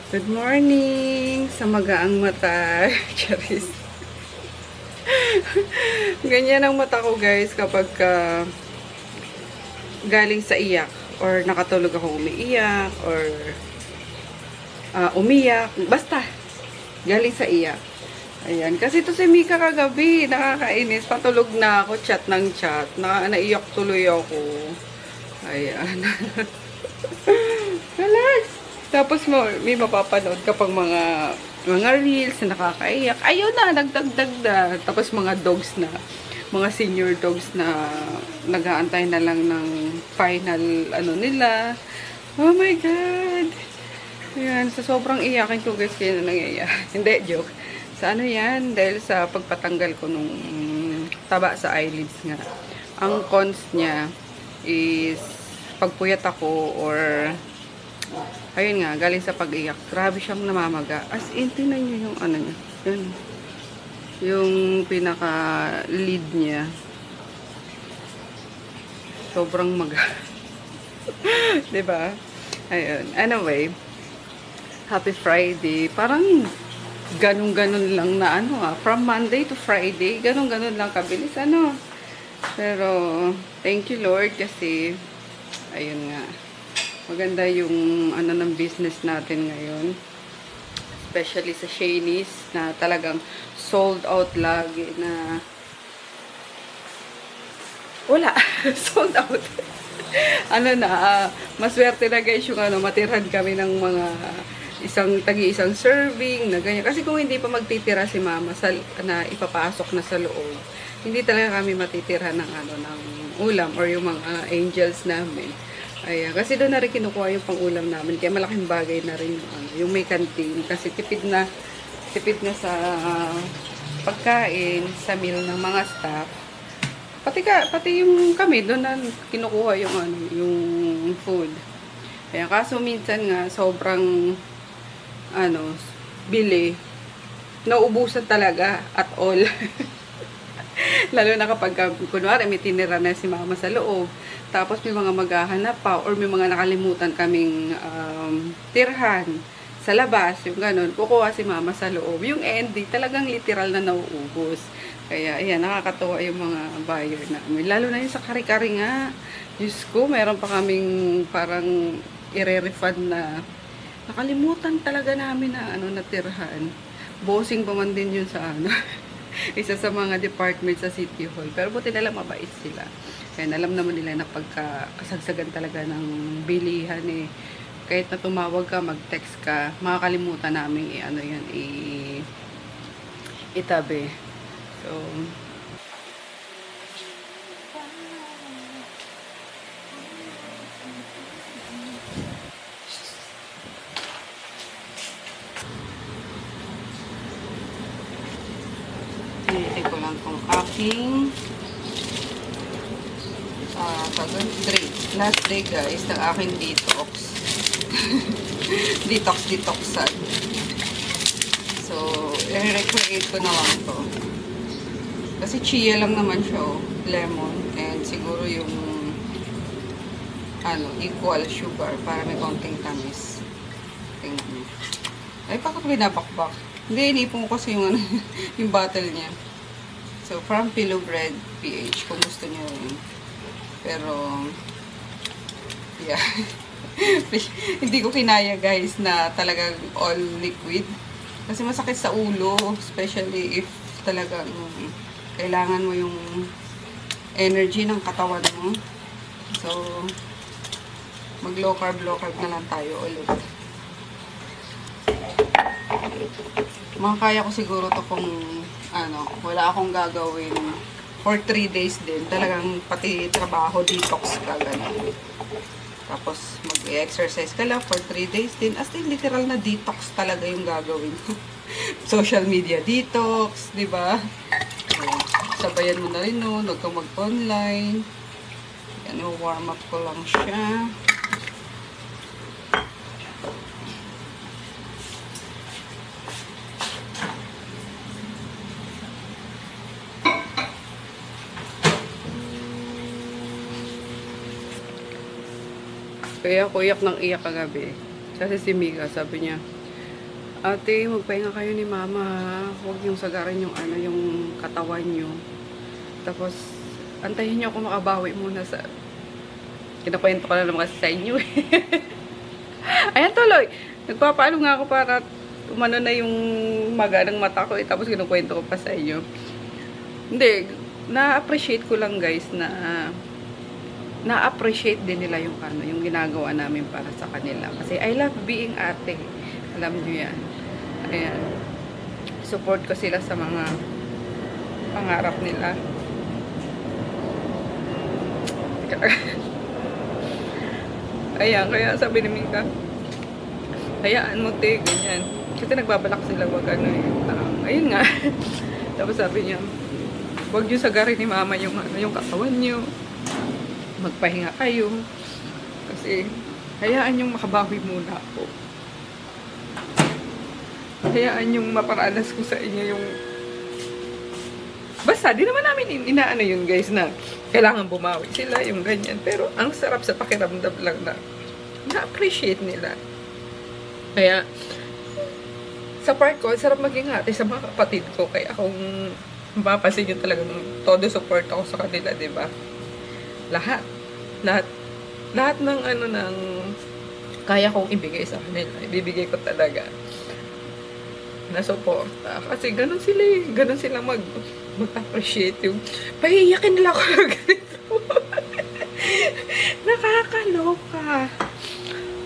Good morning sa magaang mata. Charis. Ganyan ang mata ko guys kapag galing sa iyak or nakatulog ako umiiyak or umiyak. Basta, galing sa iyak. Ayan. Kasi to si Mika kagabi, nakakainis. Patulog na ako, chat ng chat. Naiyak tuloy ako. Ayan. Kalas! Tapos may mapapanood kapag mga reels na nakakaiyak. Ayun na, nagdagdag na. Tapos mga dogs na, mga senior dogs na nag-aantay na lang ng final ano nila. Oh my God! Ayan, sa sobrang iyakin ko guys, kaya na nangyayari. Hindi, joke. Sa ano yan? Dahil sa pagpatanggal ko nung taba sa eyelids nga. Ang cons niya is pagpuyat ako or ayun nga, galing sa pag-iyak. Grabe siyang namamaga. As in, tingnan nyo yung ano niya. Yun. Yung pinaka-lead niya. Sobrang maga. Diba? Ayun. Anyway, happy Friday. Parang ganun-ganun lang na ano from Monday to Friday. Ganun-ganun lang kabilis ano. Pero, thank you Lord kasi, ayun nga. Maganda yung ano ng business natin ngayon. Especially sa Shanice na talagang sold out lagi na wala. Sold out. Ano na, maswerte na guys yung ano, matirhan kami ng mga isang serving na ganyan. Kasi kung hindi pa magtitira si mama na ipapasok na sa loob, hindi talaga kami matitira ng ano ng ulam or yung mga angels namin. Ayan, kasi doon na rin kinukuha yung pang-ulam namin. Kaya malaking bagay na rin yung, yung may canteen. Kasi tipid na sa pagkain, sa meal ng mga staff. Pati yung kami, doon na kinukuha yung, yung food. Ayan, kaso minsan nga, sobrang, bili. Nauubusan talaga at all. Lalo na kapag, kunwari, may tinira na si mama sa loob. Tapos may mga maghahanap pa or may mga nakalimutan kaming tirhan sa labas, yung ganun. Kukuha si mama sa loob. Yung ending, talagang literal na nauubos. Kaya, ayan, nakakatuwa yung mga buyer namin. Lalo na yung sa kari-kari nga. Diyos ko, meron pa kaming parang ire-refund na nakalimutan talaga namin na natirhan. Bossing pa man din yun sa isa sa mga department sa City Hall. Pero buti nalang mabait sila. Kaya alam naman nila na pagkakasagsagan talaga ng bilihan kahit na tumawag ka, mag-text ka, makakalimutan namin itabi. So, hinihintay ko lang kung aking last day guys ng aking detox. detoxan. So, i-recreate ko na lang to. Kasi chia lang naman siya, lemon, and siguro yung equal sugar para may konting tamis. Tingnan niyo. Ay, bakit binabakbak? Hindi, inipon ko kasi yung yung bottle niya. So, from Pillow Bread PH, kung gusto niyo yun. Pero, yeah. Hindi ko kinaya guys na talagang all liquid. Kasi masakit sa ulo, especially if talagang kailangan mo yung energy ng katawan mo. So, mag low carb na lang tayo ulit. Makakaya ko siguro to kung wala akong gagawin for 3 days din. Talagang pati trabaho, detox ka, gano'n. Tapos, mag-exercise ka lang for 3 days din. As in, literal na detox talaga yung gagawin ko. Social media detox, di ba? So, sabayan mo na rin nun. Huwag kang mag-online. Yan, warm up ko lang siya. Kaya ako iyak ng iyak kagabi. Kasi si Mika, sabi niya, Ate, magpahinga kayo ni mama, ha? Huwag yung sagarin yung ano, yung katawan nyo. Tapos, antayin nyo ako makabawi muna sa... Kinakwento ko na naman kasi sa inyo eh. Ayan tuloy. Nagpapaalo nga ako para umano na yung maga ng mata ko eh. Tapos kinukwento ko pa sa inyo. Hindi, na-appreciate ko lang guys na na-appreciate din nila yung ano, yung ginagawa namin para sa kanila. Kasi I love being ate. Alam nyo yan. Ayan. Support ko sila sa mga pangarap nila. Ayan, kaya sabi ni Mika, hayaan mo te, ganyan. Kasi nagbabalak sila, wag ano eh. Ayun nga. Tapos sabi niya, wag nyo sagarin ni mama yung, ano, yung katawan nyo. Magpahinga kayo. Kasi, hayaan yung makabawi muna ako. Hayaan yung maparanas ko sa inyo yung... Basta, di naman namin inaano yun guys na kailangan bumawi sila, yung ganyan. Pero, ang sarap sa pakiramdam lang na na-appreciate nila. Kaya, sa part ko, sarap maging ate sa mga kapatid ko. Kaya kung mapapansin nyo talagang todo support ako sa kanila, diba? Lahat. Lahat ng ano ng kaya kong ibigay sa kanila. Ibibigay ko talaga. Na suporta. Kasi ganun sila eh. Ganun sila mag-appreciate yung pahiyakin nila ako na ganito. Nakakaloka.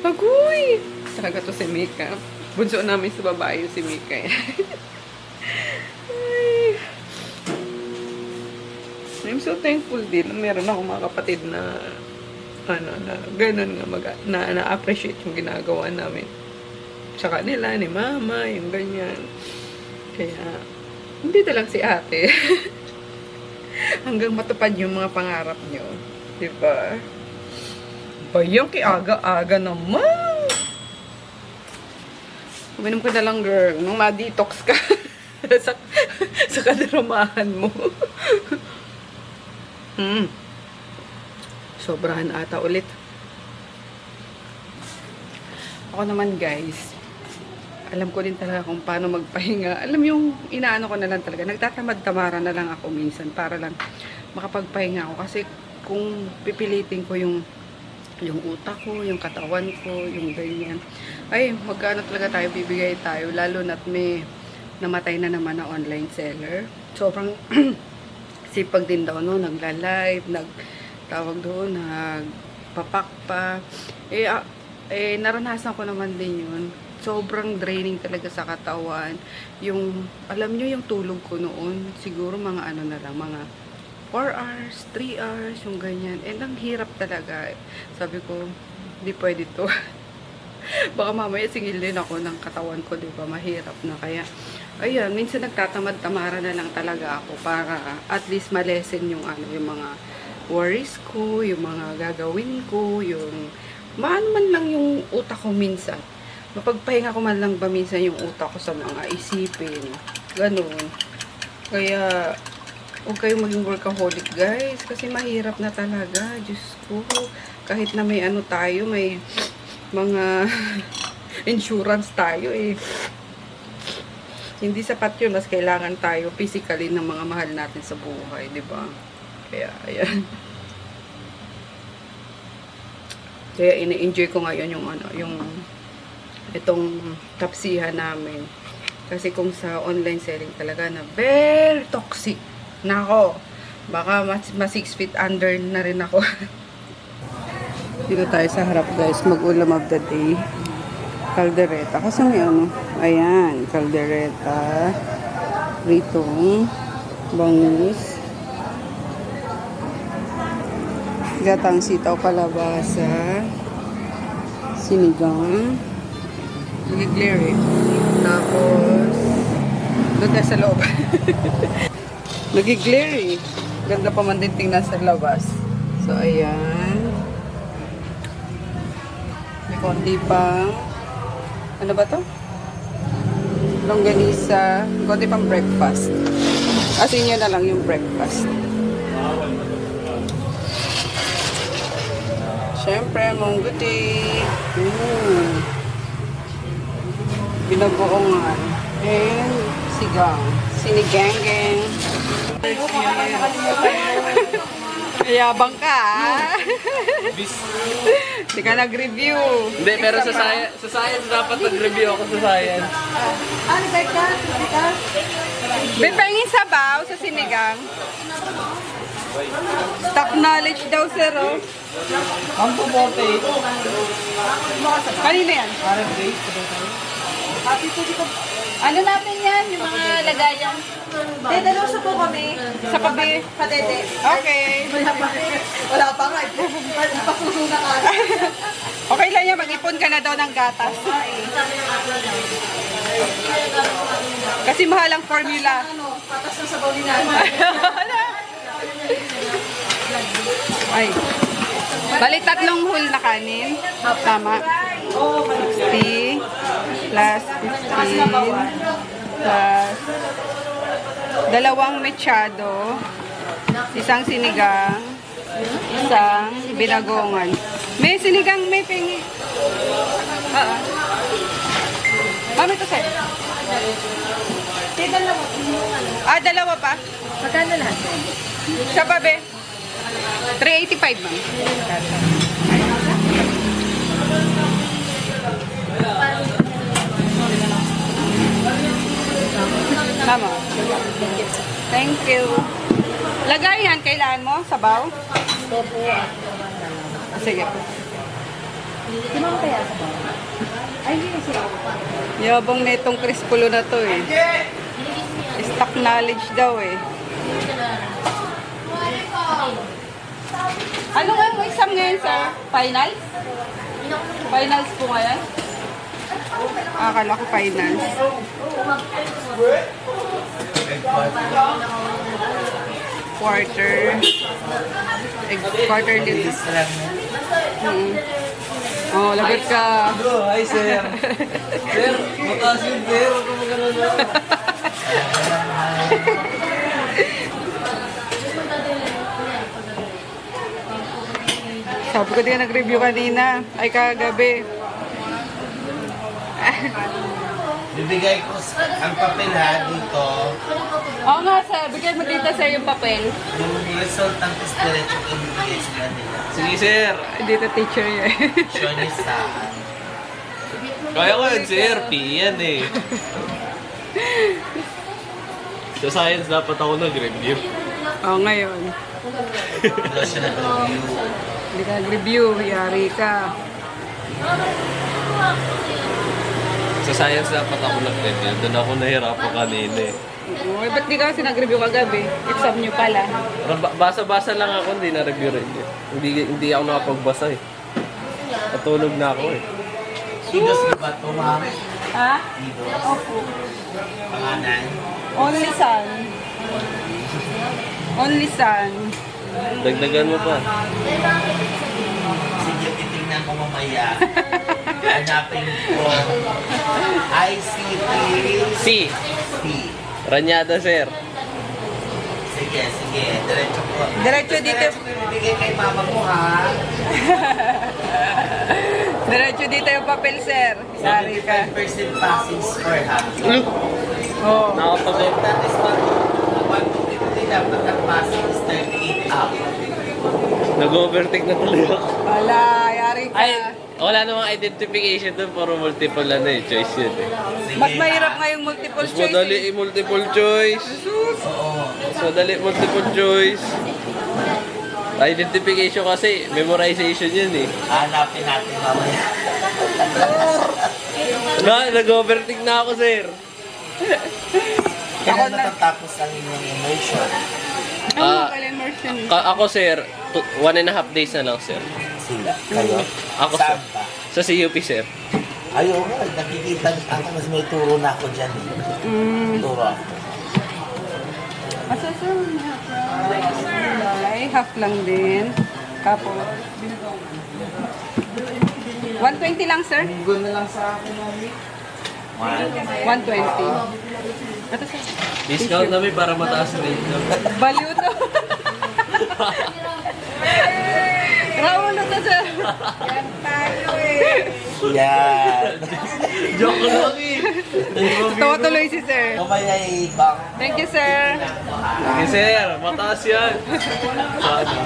Agoy! Talaga to si Mika. Bunso namin sa babae yung si Mika. Ay. I'm so thankful din. Meron ako mga kapatid na ano, na ganun nga na-appreciate yung ginagawa namin sa kanila, ni mama, yung ganyan. Kaya, hindi na lang si ate. Hanggang matupad yung mga pangarap nyo. Diba? Bayang kiaga-aga naman. Uminom ka na lang, girl. Nung ma-detox ka sa kadramahan mo. Sobrahan ata ulit. Ako naman, guys, alam ko din talaga kung paano magpahinga. Alam yung inaano ko na lang talaga. Nagtatamad-tamara na lang ako minsan para lang makapagpahinga ako. Kasi kung pipilitin ko yung utak ko, yung katawan ko, yung ganyan. Ay, magkano talaga tayo, bibigay tayo. Lalo na't may namatay na naman na online seller. Sobrang sipag din daw, no? Nagla-live, nagtawag doon, nagpapak pa. Naranasan ko naman din yun. Sobrang draining talaga sa katawan. Yung, alam nyo yung tulog ko noon, siguro mga ano na lang, mga 4 hours, 3 hours, yung ganyan. And ang hirap talaga. Sabi ko, hindi pwede to. Baka mamaya singil din ako ng katawan ko, di ba? Mahirap na. Kaya, ayan, minsan nagtatamad-tamara na lang talaga ako para at least malesen yung ano, yung mga worries ko, yung mga gagawin ko, yung maano man lang yung utak ko minsan. Mapagpahinga ko man lang ba minsan yung utak ko sa mga isipin. Ganun. Kaya, huwag kayong maging workaholic, guys. Kasi mahirap na talaga. Diyos ko. Kahit na may ano tayo, may mga insurance tayo eh. Hindi sapat yun. Mas kailangan tayo physically ng mga mahal natin sa buhay. Diba? Kaya, ayan. Kaya ina-enjoy ko ngayon yung ano, yung itong tapsihan namin. Kasi kung sa online selling talaga na very toxic. Nako, baka mas 6 feet under na rin ako. Dito tayo sa harap guys, mag-ulam of the day. Caldereta. Kasi may ano, ayan, caldereta, ritong, bangus, gatang sitaw kalabasa, sinigang, nag-glare. Tapos, doon tayo sa loob. Nag-glare. Ganda pa man din tingnan sa labas. So, ayan. May konti pang, ano ba to? Longganisa. Konti pang breakfast. Asin nyo na lang yung breakfast. Siyempre, mungguti. binagoongan, and sigang. Sinigang-gang. Yabang ka, ah. Hindi ka nag-review. Hindi, pero sa science dapat nag-review ako sa science. Ano ba ka? Bipengin sabaw sa sinigang. Stock knowledge daw, sir, oh. Ang pumote. Kanina yan? Ano natin yan? Yung mga lagayan. Dadaluso po kami. Sa pabi. Sa dede. Okay. Wala pa nga. Napasusunan ka. Okay lang yan, mag-ipon ka na daw ng gatas. Kasi mahal ang formula. Ano, patas na sabaw ni Nana. Ay. Bali, 3 whole na kanin. Tama. 60 plus 15 plus 2 mechado, 1 sinigang, 1 binagongan. May sinigang, may pingi. Mami, ito sir. Dalawa pa. Magkano lahat? Sa babe. 385, ma'am. Tama. Thank you. Lagayan, kailangan mo? Sabaw? Opo. Sige. Si Ma'am kaya sabaw? Ay, hindi siya. Yabang na itong Crispulo na to eh. Stock knowledge daw eh. Ano nga yung exam ngayon, sir? Finals? Finals po ngayon? Akala ko finals. Quarter. Quarter dito. Oh, lagot ka. Bro, hi sir. Sir, mataas yun sir. Huwag ka magkalala. Sabi ko din nag-review kanina. Ay, kagabi. Bibigay ko ang papel ha dito. Oo nga, sir. Bigyan mo dito, sir, yung papel. Yung result ng test diretso ko ibibigay sa kanila. Sige sir. Dito, teacher niya. Sionista. Kaya ko yun sir. P yan eh. Sa science dapat ako nag-review. Oo, ngayon. Wala siya nag-review. Hindi ka nag-review. Yari ka. Sa science dapat ako nag-review. Doon ako nahirapan kanina eh. Oo, ba't di ka kasi nag-review kagabi? Exam nyo pala. Basa-basa lang ako, hindi na-review. Hindi ako nakapagbasa eh. Patulog na ako eh. Idos na ba ito, ma'am? Ha? Idos. Opo. Pangalan. Only son. Only son. Dagdagan mo pa. Sige, titingnan ko mamaya. Hanapin ko. ICT. C. C. Ranyada sir. Sige, sige. Diretso ko. Diretso dito. Diretso ko ibibigay kay mama mo, ha? Diretso dito yung papel, sir. Yari ka. 75% passing score, ha? Oo. Nakapag- That is 1 dapat ang passing is 38 up. Nag-overtake na tuloy ako. Wala, yari ka. Ay, wala namang identification doon. Puro multiple ano eh. Choice yun eh. Mas mahirap nga yung multiple Mas choice. madali eh. multiple choice. Oo. Mas madali multiple choice. Identification kasi, memorization yun eh. Hanapin natin mamaya. Nag-overtake na ako, sir. Kailan natatapos ang inyong immersion? Ano Ah, pala immersion? Ako, sir, 1.5 days na lang, sir. Sila. Kayo? Ako, Saan sir. ba? Sa CUP, sir. Ayaw nga, nakikita ako, mas may turo na ako dyan. Turo ako. Asa sir? Half lang din. Tapos, 120 lang, sir? Linggo na lang sa akin, mami. 120. Ito, sir. Discount namin para mataas na income. Baliw to. Raulo to, sir. Yan tayo eh. Yan. Joke ko lang eh. Tawa tuloy si sir. Mamaya i-back. Thank you, sir. Okay, sir. Mataas yan. Sana.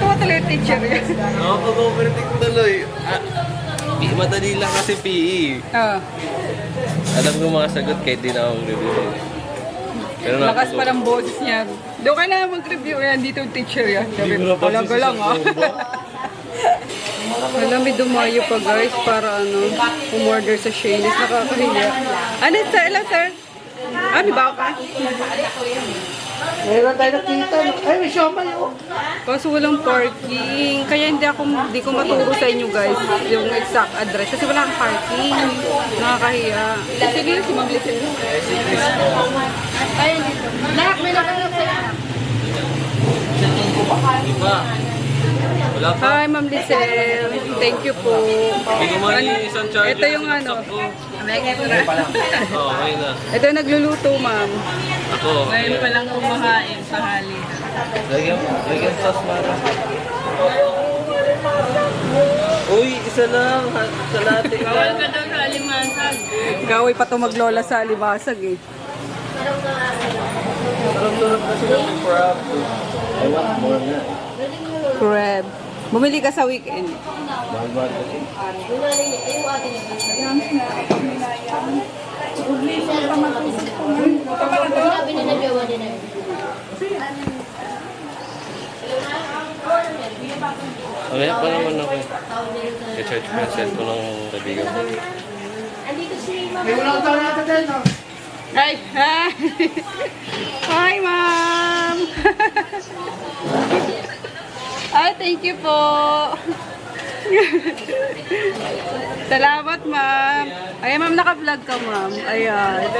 Tawa tuloy yung teacher yan. Nakaka-overtake tuloy. Madali lang kasi PE. Oh, Alam ko mga sagot kahit di na akong review. Pero lakas pa ng boses niya. Doon ka na mag-review yan. Dito yung teacher yan. Sabi, talaga lang ah. Alam, may dumayo pa guys para umorder sa Shayne's. Nakakahiya. Ano sir? Ilan sir? Ah, may bawa ka? Meron tayo nakita. Ay, may siomay oh. Kaso walang parking. Kaya hindi ko maturo sa inyo guys yung exact address. Kasi wala kang parking. Nakakahiya. Sige, si Ma'am Lisel. Ayun dito. Nak, may nakalap sa'yo. Iba. Wala pa. Hi, Ma'am Lisel. Thank you po. Hindi ko man yung isang charger. Ito yung sinaksak ko. Oo, okay na. Ito yung nagluluto, ma'am. Ako. Ngayon pa lang kumahain sa hali. Lagyan sauce para. Uy, isa lang. Salate ka. Bawal ka daw sa alimasag. Gaway pa ito maglola sa alibasag eh. Sarap-sarap kasi ng crab. I want more na. Crab. Bumili ka sa weekend. Mahal-mahal kasi. Mamaya pa naman ako. I-charge ko yung cellphone ng kaibigan ko. May ulang taon natin din, no? Hi! Hi! Hi, ma'am! Ay, thank you po! Salamat, ma'am! Ay, ma'am, naka-vlog ka, ma'am. Ayan.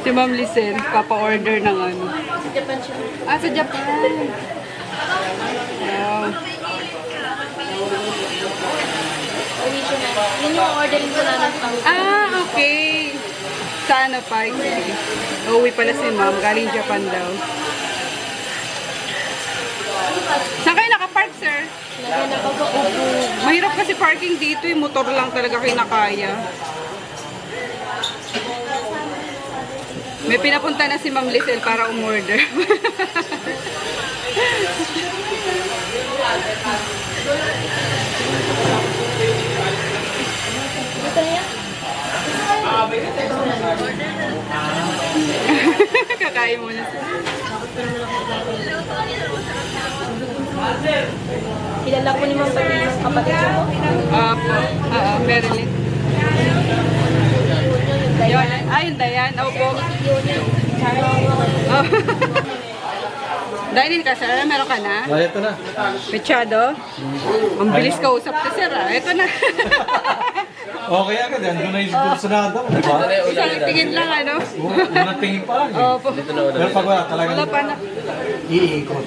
Si Ma'am Lisel, papa-order ng ano. Sa Japan siya. Ah, sa Japan. Wow. Original. Yun yung ordering ko namin pang. Ah, okay. Sana pa. Uuwi pala si ma'am. Galing Japan daw. Saan kayo nakapark, sir? Nagana pa po. Mahirap kasi parking dito. Yung motor lang talaga kinakaya. May pinapunta na si Ma'am Lisel para umorder. Ito na yan. Kakain mo na. Kilala ko naman pati yung kapatid ko. Marilyn. Yun. Ah, yung Dayan. Opo. Oh. Dine-in ka, sir? Meron ka na? Ah, ito na. Mechado? Ang bilis ka usap ka, sir. Ah. Ito na. Okay agad, andun na yung kursunada, di ba? Isang tingin lang, ano? Unang tingin pa lang eh. Opo. Pero pag wala talaga, Wala pa na. Iikot.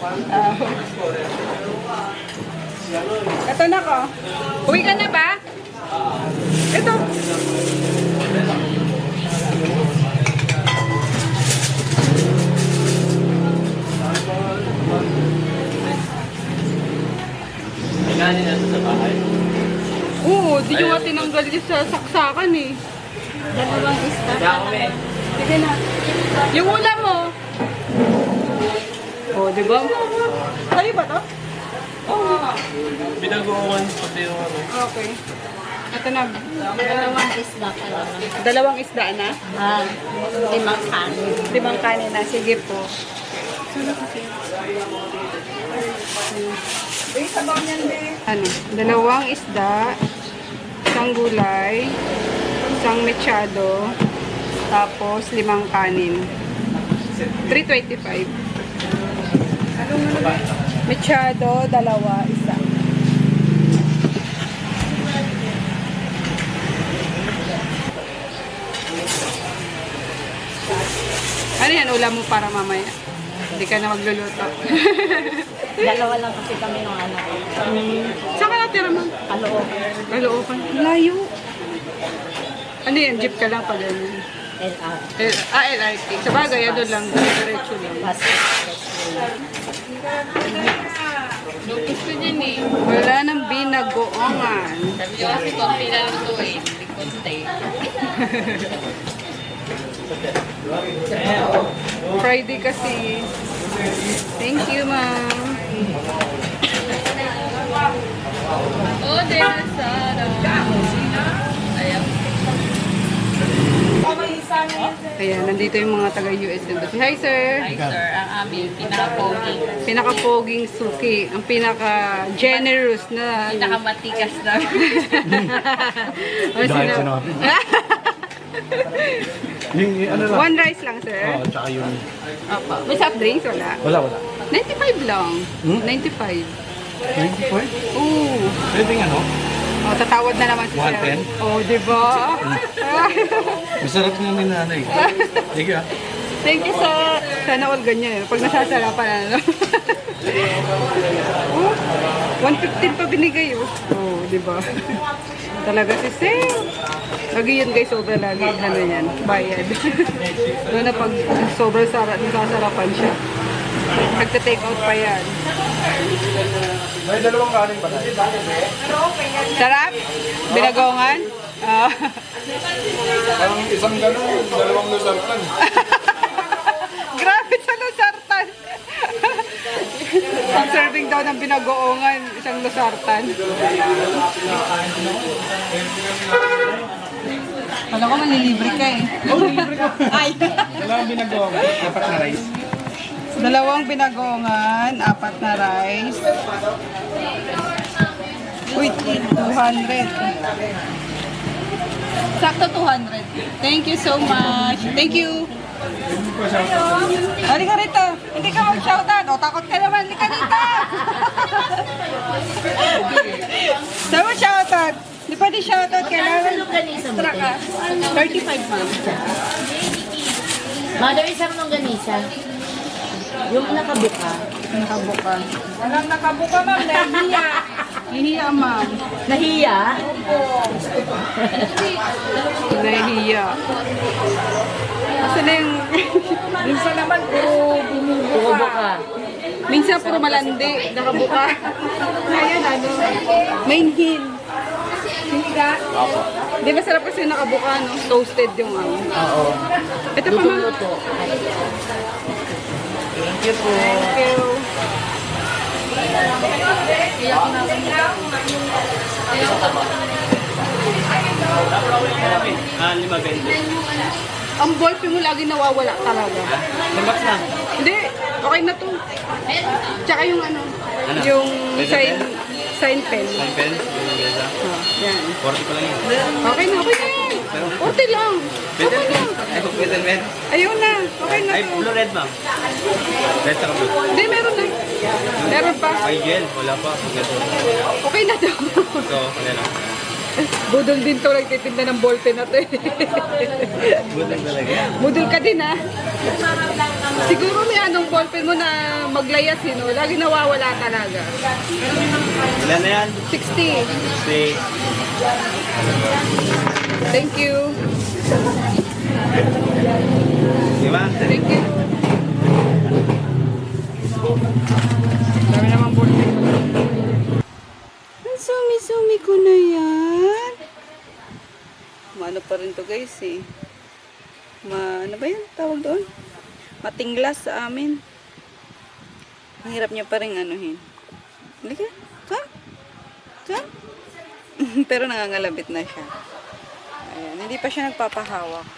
Ito na ko. Uwi ka na ba? Ito. Nagani na sa bahay. Oo, di nyo nga tinanggal yung sa saksakan eh. Dalawang isda. Dami. Sige na. Yung ulam mo. Oh, di ba? Sa'yo ba to? Oo. Binagoongan pati yung ano. Okay. Ito na. Dalawang isda pa lang. Dalawang isda na. Ah, 5 kanin. 5 kanin na. Sige po. Ano? 2 isda, 1 gulay, 1 mechado, tapos 5 kanin. 325. Mechado, 2, isa. Ano yan, ulam mo para mamaya? Hindi ka na magluluto. Dalawa lang kasi kami ng anak ko. Saan ka natira, ma'am? Kaloob. Kalookan. Layo. Ano yan? Jeep ka lang pala yan. LR. LRT. Sa bagay, ano lang. Diretso lang. Bus. Lupos ko dyan eh. Wala nang binagoongan. Sabi ko kasi konti lang ito eh. Hindi konti. Friday kasi. Thank you, ma'am. Oh, there's Sarah. Ayaw. Ayan, nandito yung mga taga-US Embassy. Hi, sir! Hi sir, ang aming pinaka-pogi. Pinaka-poging suki. Ang pinaka-generous na... Pinakamatikas na. Ano Dahil sila? sinabi. Yung ano lang. One rice lang, sir. Oo, tsaka yung... Opo. May soft drinks? Wala. Wala. 95 lang. Hmm? 95. 20 Oo. Pwedeng ano? Oh, tatawad na naman si sir. 110? Oh, di ba? Masarap nga ni nanay. Sige ah. Thank you, sir. Sana all ganyan. Pag nasasarapan, ano? Oh, 115 pa binigay, oh. Oh, di ba? Talaga si sir. Lagi yun, guys. Sobra lagi. Ano yan? Bayad. Doon na pag sobrang nasasarapan siya. Nagta-take out pa yan. May dalawang kanin ba tayo? Sarap? Binagongan? Ah. Parang isang gano'n, dalawang lusartan. Grabe sa lusartan. Ang serving daw ng binagoongan, isang lusartan. Kala ko manlilibre ka eh. Ay. Dalawang binagawa. Dapat na rice. Dalawang binagongan, 4 na rice. Wait, 200. Sakto 200. Thank you so much. Thank you. Halika rito. Hindi ka mag-shoutout. O, takot ka naman. Halika rito. Saan mo shoutout? Hindi pwede shoutout. Kailangan extra ka. 35, ma'am. Mother, isang longganisa. Yung nakabuka. Nakabuka. Walang nakabuka, ma'am. Nahihiya. Nahihiya, ma'am. Nahiya? Nahihiya. Kasi na yung... Minsan naman, puro Buka. minsan puro malandi. Nakabuka. Ngayon, ano? Main hill. Hindi ka? Di ba sarap kasi yung nakabuka, no? Toasted yung ano. Oo. Ito pa, ma'am. Luto. Thank you po. Thank you. Ang ballpen mo lagi nawawala talaga. Nabak na. Hindi, okay na to. Tsaka yung ano, yung sign pen. Sign pen? Yung mesa. Oh, yan. 40 pa lang yun. Okay na, okay na yan. Okay lang. Pwede Okay lang. Ay, pwede red. Ayaw na. Okay na Ay, to. blue red ma'am. Red saka blue. Hindi, meron na. Meron pa. Ay, gel. Wala pa. Ito. Okay na to. Ito, wala lang. Budol din to, nagtitinda ng ballpen na to eh. Budang talaga. Budol ka din ha. Siguro may anong ballpen mo na maglayas, no? Lagi nawawala talaga. Ilan na yan? 60. 6. Thank you. Diba? Thank you. Dami naman ballpen. Ang sumi-sumi ko na yan. Ano pa rin to guys eh. Ano ba yan? Tawag doon? Matinglas sa amin. Ang hirap niya pa rin anuhin. Halika. Come. Come. Pero nangangalabit na siya. Ayan. Hindi pa siya nagpapahawak.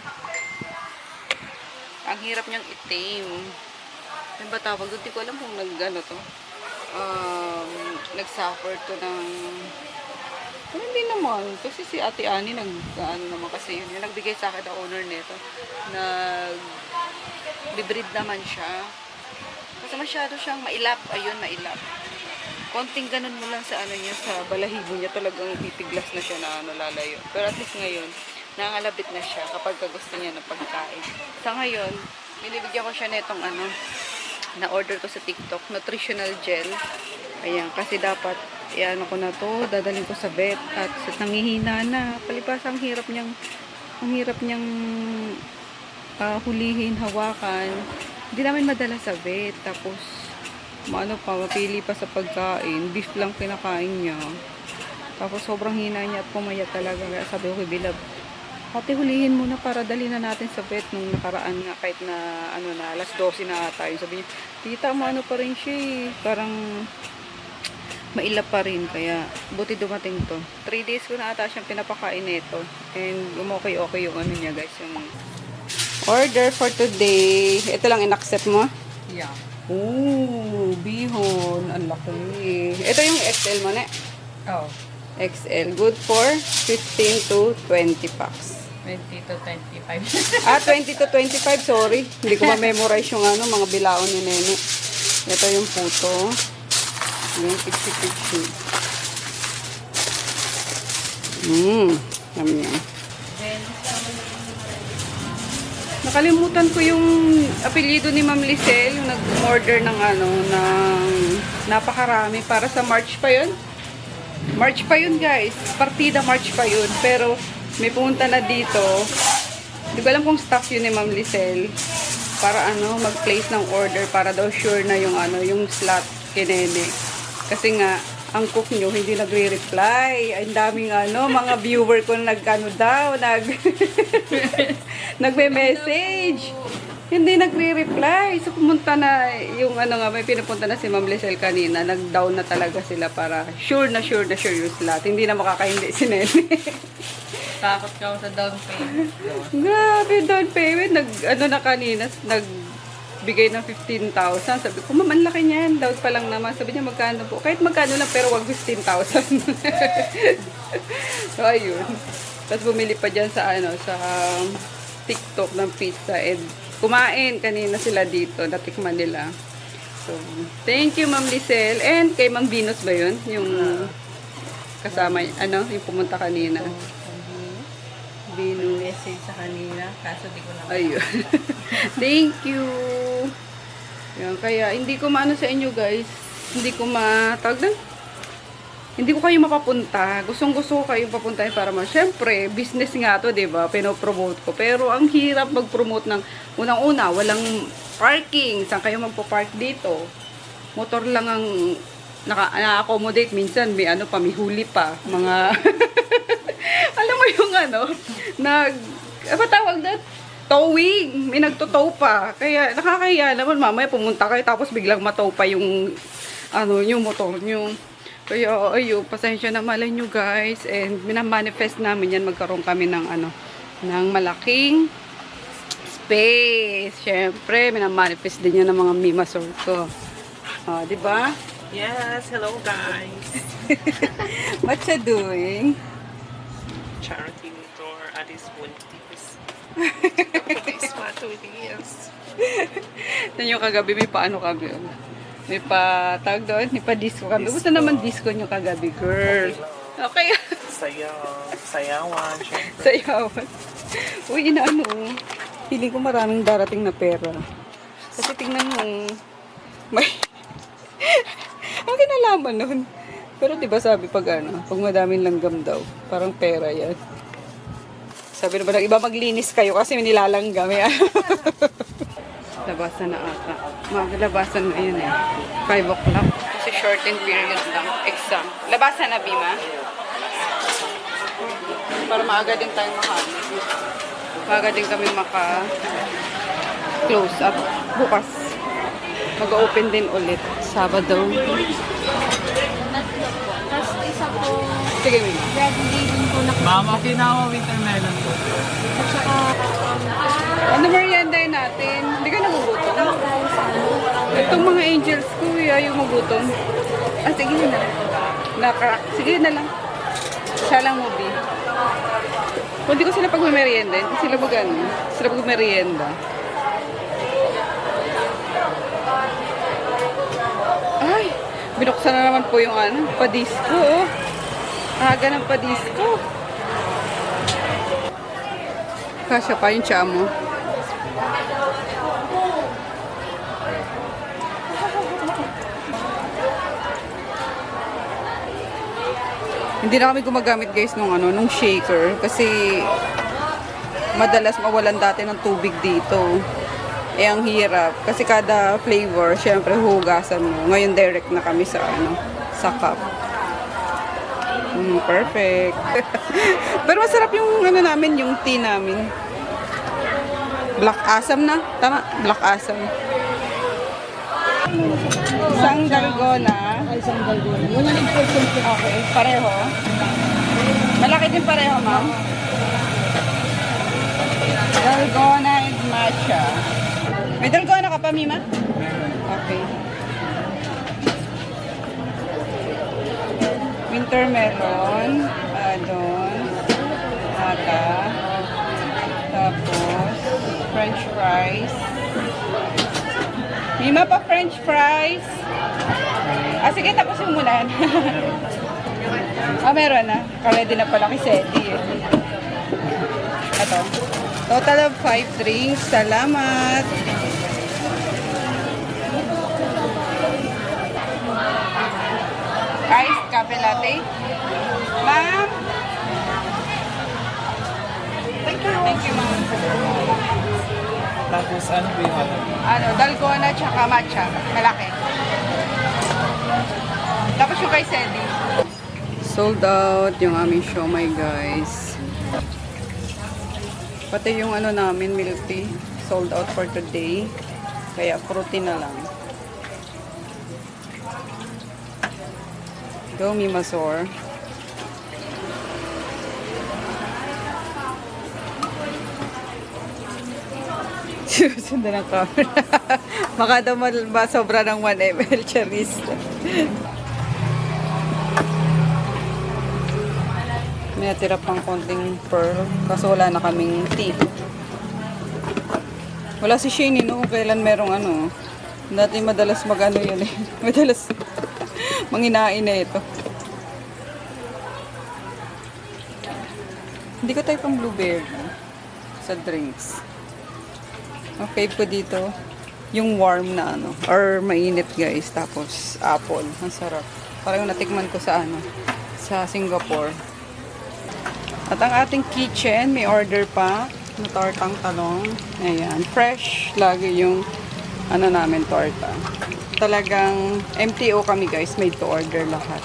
Ang hirap niyang itim. Ano ba tawag? Hindi ko alam kung nag-ano to. Nag-suffer to ng... Pero hindi naman. Kasi si Ate Annie, ano naman kasi yun. Yung nagbigay sa akin ang owner nito. Nag-breed naman siya. Kasi masyado siyang mailap. Ayun, mailap. Konting ganun mo lang sa ano niya, sa balahibo niya. Talagang titiglas na siya na ano, lalayo. Pero at least ngayon, nangalabit na siya kapag gusto niya ng pagkain. Sa ngayon, binibigyan ko siya nitong ano, na-order ko sa TikTok, nutritional gel. Ayan, kasi dapat iano ko na to, dadalhin ko sa vet at nangihina na. Palibas ang hirap niyang hulihin, hawakan. Hindi namin madala sa vet. Tapos Maano pa, mapili pa sa pagkain. Beef lang kinakain niya. Tapos sobrang hina niya at pumayat talaga. Kaya sabi ko kay Bilab, ate, hulihin muna para dali na natin sa vet. Nung nakaraan nga, kahit na, ano na, alas 12 na tayo. Sabi niya, tita, maano pa rin siya eh. Parang mailap pa rin. Kaya, buti dumating to. 3 days ko na ata siyang pinapakain nito. And umokay-okay yung ano niya, guys. Yung order for today. Ito lang in-accept mo? Yeah. Oh, bihon. Ang laki. Ito yung XL mo, ne? Oh, XL. Good for 15 to 20 packs. 20 to 25. 20 to 25, sorry. Hindi ko ma-memorize yung ano, mga bilaon ni Nene. Ito yung puto. Yung pixie-pixie. Yum yum. Nakalimutan ko yung apelyido ni Ma'am Lisel, yung nag-order ng ano, ng napakarami para sa March pa yun. March pa yun, guys. Partida March pa yun. Pero may pumunta na dito. Hindi ko alam kung staff yun ni Ma'am Lisel para ano, mag-place ng order para daw sure na yung ano, yung slot kay Nene. Kasi nga, ang cook nyo hindi nagre-reply. Ang daming ano, mga viewer ko nag-ano daw, nagme-message. Hindi nagre-reply. So, pumunta na, yung ano nga, may pinupunta na si Ma'am Lisel kanina. Nag-down na talaga sila para sure na yung slot. Hindi na makakahindi si Nene. Takot ka sa down payment. Grabe, down payment. Ano na kanina, nagbigay ng 15,000. Sabi ko, ma'am, ang laki niyan. Down pa lang naman. Sabi niya, magkano po? Kahit magkano lang, pero wag 15,000. So, ayun. Tapos bumili pa dyan sa, ano, sa TikTok ng pizza. And kumain kanina sila dito. Natikman nila. So, thank you, Ma'am Lisel. And kay Ma'am Venus ba yun? Yung kasama, ano, yung pumunta kanina. Venus. Message sa kanina, kaso di ko na. Ayun. Thank you. Yan, kaya hindi ko maano sa inyo, guys. Hindi ko matawag na. Hindi ko kayo mapapunta. Gustong-gusto ko kayo papuntahin para syempre, business nga to, 'di ba? Pino-promote ko. Pero ang hirap mag-promote ng unang-una, walang parking. Saan kayo magpo-park dito? Motor lang ang na-accommodate. Minsan may ano pa, may huli pa. Mga alam mo yung ano, ano tawag na? Towing. May nagtotow pa. Kaya nakakahiya naman, mamaya pumunta kayo tapos biglang matow pa yung ano, yung motor nyo. Kaya ayun, pasensya na malay nyo, guys. And minamanifest namin yan, magkaroon kami ng ano, ng malaking space. Syempre, minamanifest din yan ng mga mimasor ko. Di ba? Yes, hello guys. What you doing? Charity tour at this Buntis. This one to this. Yan yung kagabi, may paano kami. May pa, tawag doon, may pa disco kami. Gusto naman disco nyo kagabi, girl. Okay. Sayawan, syempre. Sayawan. Uy, inaano. Feeling ko maraming darating na pera. Kasi tingnan mo, may ang kinalaman nun. Pero diba sabi pag ano, pag madaming langgam daw, parang pera yan. Sabi naman ng iba, maglinis kayo kasi may nilalanggam. Labasan na ata. Maglabasan na yun eh. 5 o'clock. Kasi shortened period lang. Exam. Labasan na, Bima. Para maaga din tayong maaga din kami maka-close up. Bukas. Mag-open din ulit. Sabado. Tapos isa po, Sige, Bima. red leading po na Mama, kinawa wintermelon po. at saka Ano merienda natin? Hindi ka nagugutom? Itong mga angels ko, ayaw magutom. Sige na. Sige na lang. Siya lang mo, B. Kung di ko sila pag-merienda, hindi sila sila pag-merienda. Ay, binuksan na naman po yung ano, pa-disco, oh. Aga ng pa-disco. Kasya pa yung tiyan mo. Hindi na kami gumagamit, guys, nung shaker kasi madalas mawalan dati ng tubig dito. Eh, ang hirap. Kasi kada flavor, syempre, hugasan mo. Ngayon, direct na kami sa, sa cup. Perfect. Pero masarap yung, namin, yung tea namin. Black Asam na. Tama, Black Asam. Isang dalgona. Isang dalgona. 100% Okay, pareho. Malaki din pareho, ma'am. Dalgona and matcha. May dalgona ka pa, Mima? Okay. Winter melon. Doon. Ata. Tapos, french fries. Mima pa french fries. Sige, tapos yung muna. Meron na. Ready na pala kay Sedi. Ito. Total of 5 drinks. Salamat. Iced cafe latte. Ma'am. Thank you, ma'am. Tapos ano ba yung Dalgona tsaka matcha. Malaki. Tapos yung kay Sedi. Sold out yung aming siomai, guys. Pati yung namin, milk tea. Sold out for today. Kaya fruity na lang. Go, Mimasor. Sundan ang camera. Baka daw sobra ng 1 ml cherries. May natira pang konting pearl. Kaso wala na kaming tea. Wala si Shane, no? Kailan merong Dati madalas yun eh. Madalas manginain na ito. Hindi ko type ang blueberry sa drinks. Ang fave ko dito, yung warm na or mainit, guys. Tapos apple. Ang sarap. Parang natikman ko sa sa Singapore. At ang ating kitchen, may order pa na tortang talong. Ayan. Fresh. Lagi yung namin torta. Talagang MTO kami, guys. Made to order lahat.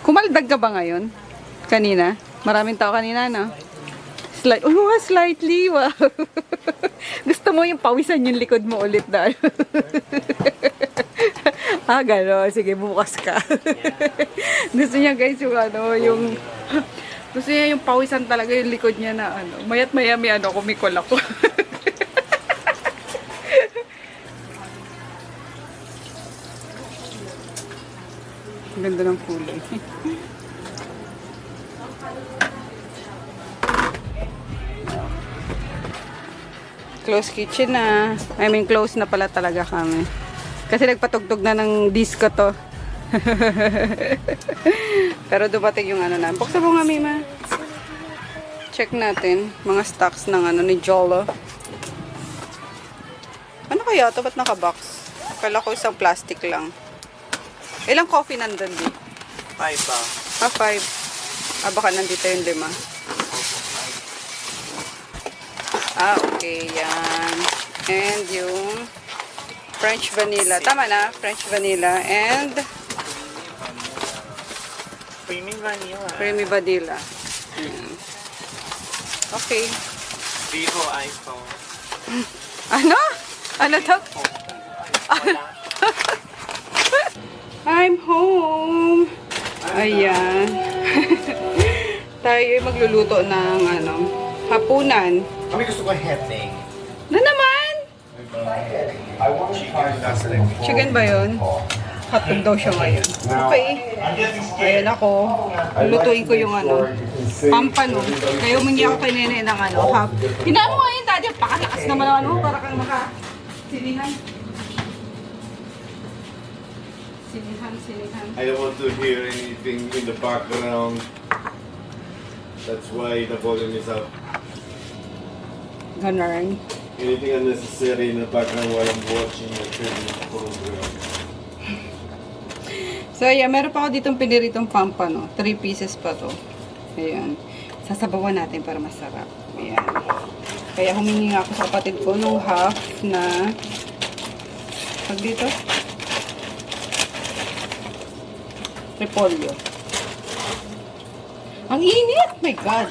Kumaldag ka ba ngayon? Kanina? Maraming tao kanina, no? Slightly. Wow. Gusto mo yung pawisan yung likod mo ulit na. Gano'n. Sige, bukas ka. Gusto niya, guys, yung gusto niya yung pawisan talaga yung likod niya na mayat maya may kumikol ako. Ganda ng kulay. Close kitchen na. Close na pala talaga kami. Kasi nagpatugtog na ng disco to. Pero dumating yung na. Buksan mo nga, Mima. Check natin. Mga stocks ng ni Jolo. Ano kaya ito? Ba't naka-box? Akala ko isang plastic lang. Ilang coffee nandun di? 5 ba? 5. Baka nandito yung 5. Okay. Yan. And yung French vanilla. Tama na? French vanilla. And Creamy vanilla. creamy vanilla. Ayan. Okay. Vivo iPhone. Ano? Ano to? I'm home. Ayan. Tayo ay magluluto ng hapunan. Kami gusto ko hete. Na naman? Chicken ba yun? Hotdog daw siya ngayon. Okay. Ayan ako. Lutuin ko yung pampano. Kaya humingi ako kay Nene ng half. Hinaan mo ngayon, Daddy. Pakalakas naman ang para kang sinihan. Sinihan. I don't want to hear anything in the background. That's why the volume is up. Ganun. Anything unnecessary in the background while I'm watching the training program. So, ayan. Meron pa ako ditong piniritong pampano. 3 pieces pa to. Ayan. sasabawan natin para masarap. Ayan. Kaya humingi nga ako sa kapatid ko nung half na pag dito repolyo. Ang init! My God!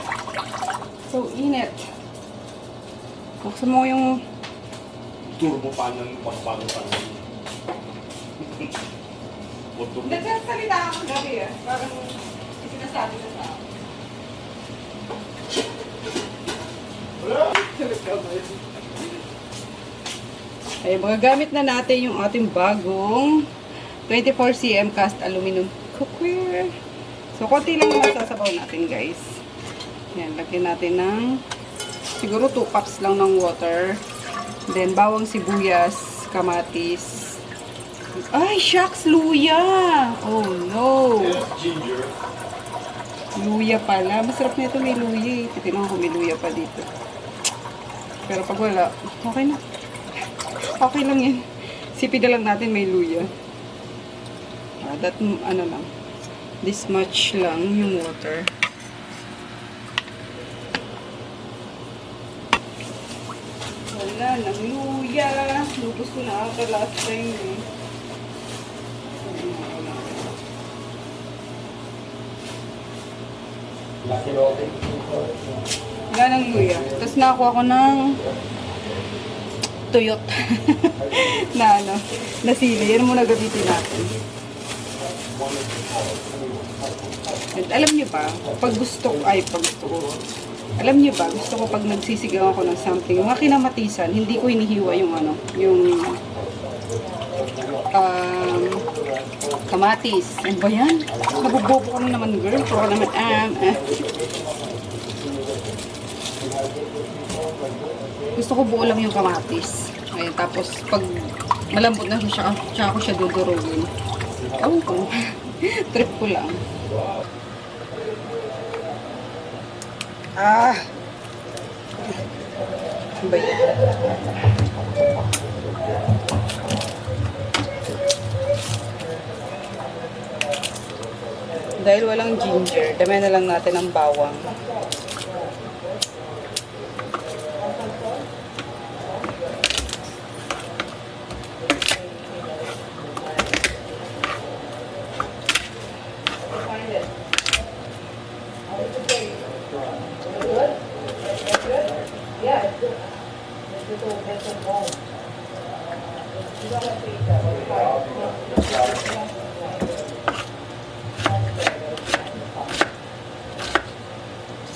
So init. Buksan mo yung Turbo pa ng pagbago pa ng nagsasalita ako gabi parang sinasabi ko sa ako. Ay, magagamit na natin yung ating bagong 24 cm cast aluminum cookware. So, konti lang yung masasabaw natin, guys. Yan, lagyan natin ng siguro 2 cups lang ng water. Then, bawang sibuyas, kamatis. Ay, shucks, luya! Oh, no! ginger. Luya pala. Masarap na ito, may luya eh. Titignan ko may luya pa dito. Pero pag wala, okay na. Okay lang yan. Sipi na lang natin may luya. Ano lang. This much lang yung water. Wala nang luya. Lubos ko na ata last time eh. Wala nang luya. Tapos nakakuha ko ng tuyot na ano, na sili. Yan muna gamitin natin. And alam niyo ba, pag gusto ko, alam niyo ba, gusto ko pag nagsisigaw ako ng something, yung mga kinamatisan, hindi ko hinihiwa yung ano, yung kamatis. Ano ba yan? Nabubobo ka na naman, girl. Puro ka naman, Gusto ko buo lang yung kamatis. Ayun, tapos pag malambot na siya, tsaka ko siya dudurugin. Ewan ko. Trip ko lang. Ano ba yan? Dahil walang ginger, dami na lang natin ang bawang.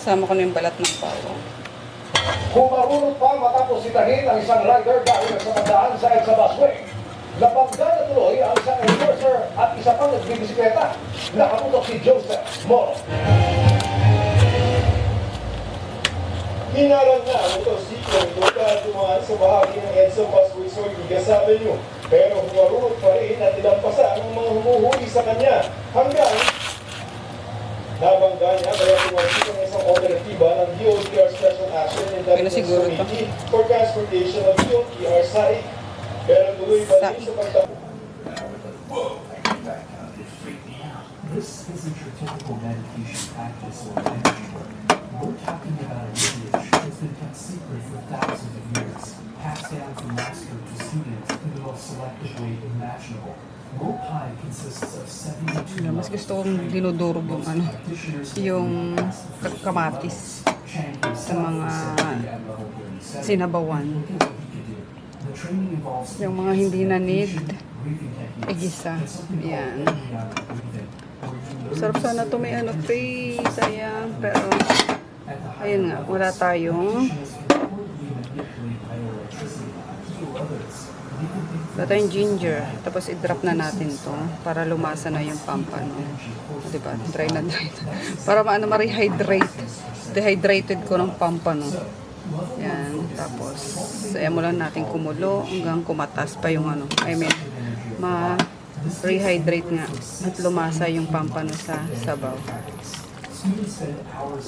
Kasama ko na yung balat ng bawang. Humarunot pa matapos sitahin ang isang rider dahil sa pagdaan sa EDSA busway. Napagda na tuloy ang isang enforcer at isa pang nagbibisikleta. Nakaputok si Joseph Moro. Hinalang na ang motorsiklo total dumaan sa bahagi ng EDSA Busway sa Ortigas Avenue. Pero humarunot pa rin at nilampasan ang mga humuhuli sa kanya hanggang nabangga niya kaya tumasik ang isang operatiba ng DOTR Special Action Intelligence Committee for Transportation of DOTR SAIC. Pero tuloy pa rin sa pagtapos. This isn't your typical medication practice or energy work. We're talking about a lineage that's been kept secret for thousands of years, passed down from master to student in the most selective way imaginable. Multi consists of 72 Mas gusto kong dinudurog yung ano, yung kamatis sa mga sinabawan. Yung mga hindi na need, igisa. Yan. Sarap sana ito may ano, sayang. Pero, ayun nga, wala tayong ginger. Tapos i-drop na natin to para lumasa na yung pampano. Diba? Dry na dry. Para ma-rehydrate. Dehydrated ko ng pampano. Yan. Tapos, sayan mo lang natin kumulo hanggang kumatas pa yung ano. I mean, ma-rehydrate nga at lumasa yung pampano sa sabaw.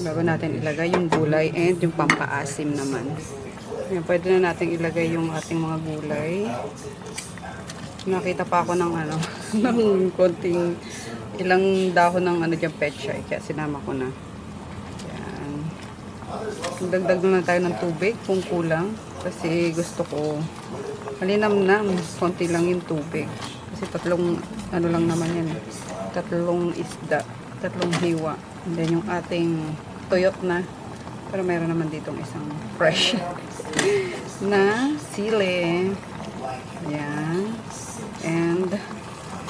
Bago natin ilagay yung gulay and yung pampaasim naman. Yan, pwede na natin ilagay yung ating mga gulay. Nakita pa ako ng ano, ng konting ilang dahon ng ano dyan pechay, kaya sinama ko na. Yan. Dagdag na tayo ng tubig kung kulang. Kasi gusto ko malinamnam. Konti lang yung tubig. Kasi tatlong, ano lang naman yan. Tatlong isda. Tatlong hiwa. And then yung ating tuyot na. Pero meron naman ditong isang fresh na sili. Yan. And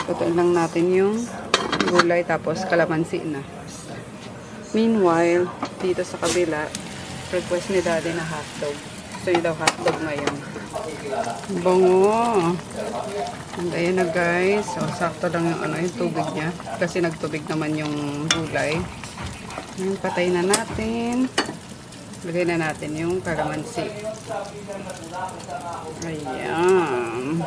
tutuin lang natin yung gulay tapos kalamansi na. Meanwhile, dito sa kabila, request ni Daddy na hotdog. Gusto niya daw hotdog ngayon. Bango! And ayan na guys. So, sakto lang yung tubig niya. Kasi nagtubig naman yung gulay. Ayan, patay na natin. Lagay na natin yung kalamansi. Ayan.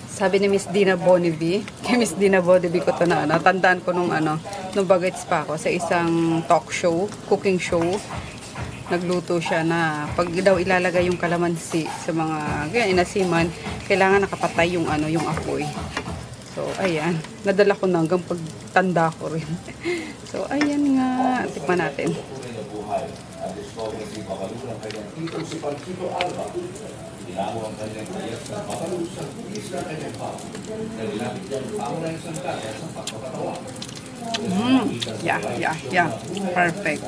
Sabi ni Miss Dina Bonnevie, kay Miss Dina Bonnevie ko to na, natandaan ko nung bagets pa ako sa isang talk show, cooking show. Nagluto siya na pag daw ilalagay yung kalamansi sa mga ganyan, inasiman, kailangan nakapatay yung yung apoy. So, ayan. Nadala ko na hanggang pagtanda ko rin. So, ayan nga. Tikman natin. Yeah. Perfect.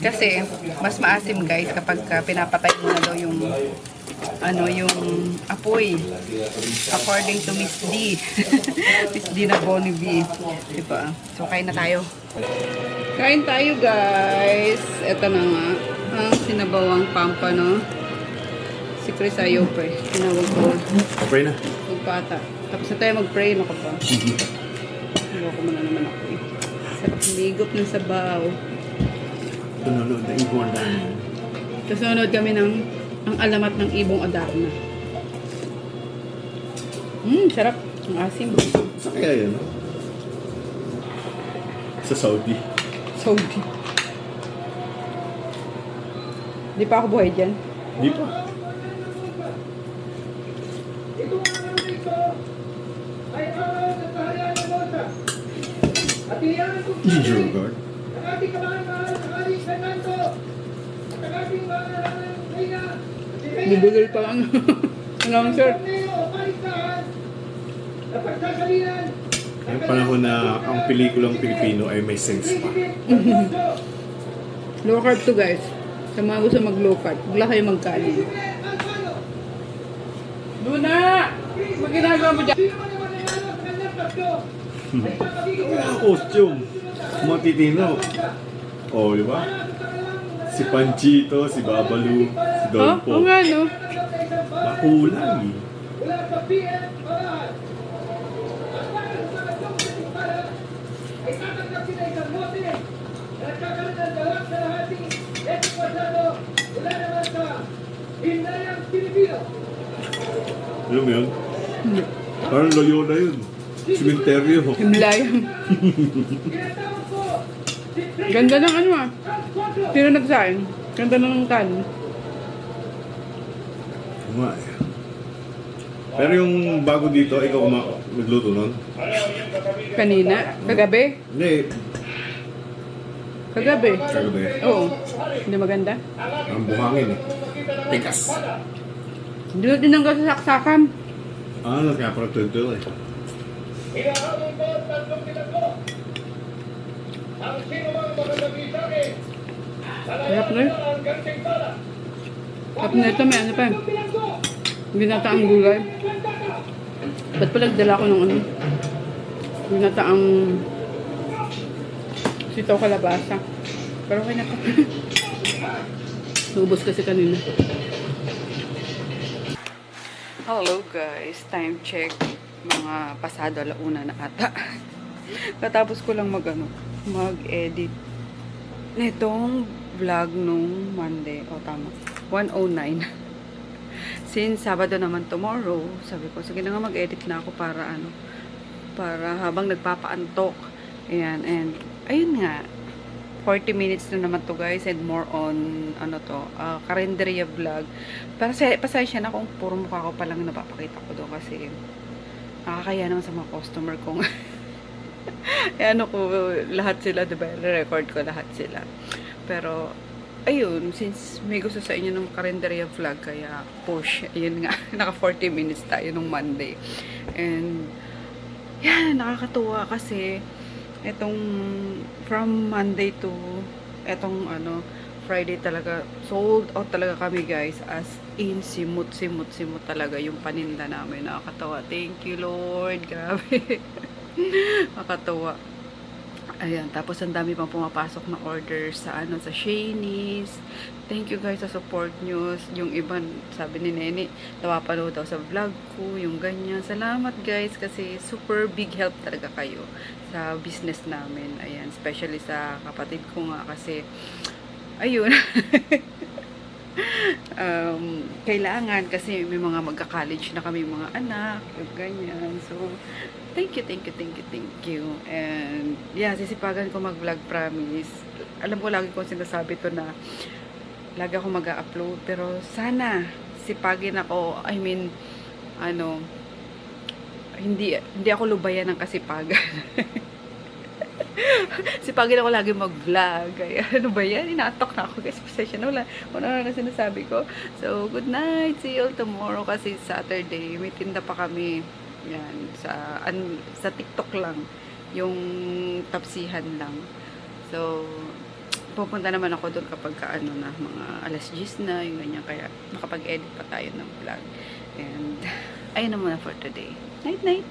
Kasi mas maasim guys kapag pinapatay mo na daw yung yung apoy. According to Miss D. Miss D na Bonnevie. Diba? So kain na tayo. Kain tayo guys. Ito na nga. Ang sinabawang pampano. Si Chris ayaw pa eh. Tinawag ko. Pray na. Magpata. Tapos na tayo mag-pray. Ano ka pa? Ayoko mo na naman ako eh. Sarap ligop ng sabaw. Tununod na ibon namin. Tapos nanonood kami ng ang alamat ng ibong Adarna. Sarap. Ang asim. Saan kaya yan? Sa Saudi. Saudi. Di pa ako buhay dyan. Di pa. Jogard. Bibigil pa lang. Announcer. May panahon na ang pelikulang Pilipino ay may sense pa. Low carb to guys. Sa mga gusto mag low carb, wala kayo magkanin. Luna! Mag ginagawa mo dyan? Costume. Matitino. Oh, di ba? Si Panchito, si Babalu, si Dolpo. Oo nga no. Makulay. Alam mo yun? Parang Loyola yun. Simenteryo. Himlayang. Ganda ng Sino nagsain? Ganda ng kanin. Nga eh. Pero yung bago dito, ikaw nagluto nun? Kanina? Kagabi? Hindi. Kagabi? Kagabi. Oo. Hindi maganda? Ang buhangin eh. Tikas. Hindi din ang kasaksakan. Ano, kaya parang tuloy eh. Sarap na yun. Sarap na ito, may ano pa. Ginataang gulay. Ba't pala nagdala ko ng ginataang sitaw kalabasa. Pero okay na pa. Naubos kasi kanina. Hello guys, time check. Mga pasado 1:00 na ata. Katapos ko lang mag-edit nitong vlog nung Monday. O tama, 1:09. Since Sabado naman tomorrow, sabi ko, sige na nga mag-edit na ako para para habang nagpapaantok. Ayan, and ayun nga, 40 minutes na naman to guys, and more on karinderya vlog. Pasensya na kung puro mukha ko palang napapakita ko doon kasi nakakaya naman sa mga customer kong ano ko, lahat sila, diba? Record ko lahat sila. Pero, ayun, since may gusto sa inyo ng karinderya vlog, kaya push. Ayun nga, naka 40 minutes tayo nung Monday. And, yan, nakakatuwa kasi etong from Monday to etong Friday talaga, sold out talaga kami guys, as in simut talaga yung paninda namin. Nakakatawa. Thank you Lord, grabe. Nakakatawa. Ayan, tapos ang dami pang pumapasok na orders sa sa Shanice. Thank you guys sa support nyo. Yung iba, sabi ni Nene, napapanood daw sa vlog ko, yung ganyan. Salamat guys, kasi super big help talaga kayo sa business namin. Ayan, especially sa kapatid ko nga, kasi ayun. Kailangan kasi may mga magka-college na kami mga anak, yung ganyan. So, thank you. And, yeah, sisipagan ko mag-vlog, promise. Alam ko, lagi ko sinasabi to na lagi ako mag-upload, pero sana sipagin ako, I mean, hindi ako lubayan ng kasipagan. Sipagin ako lagi mag-vlog. Kaya, ano ba yan? Inatok na ako guys. Pasensya na, wala. Kung ano na sinasabi ko. So, good night. See you all tomorrow kasi Saturday. May tinda pa kami. Yan. Sa TikTok lang. Yung tapsihan lang. So, pupunta naman ako doon kapag mga alas 10 na, yung ganyan. Kaya, makapag-edit pa tayo ng vlog. And, ayun na muna for today. Night, night!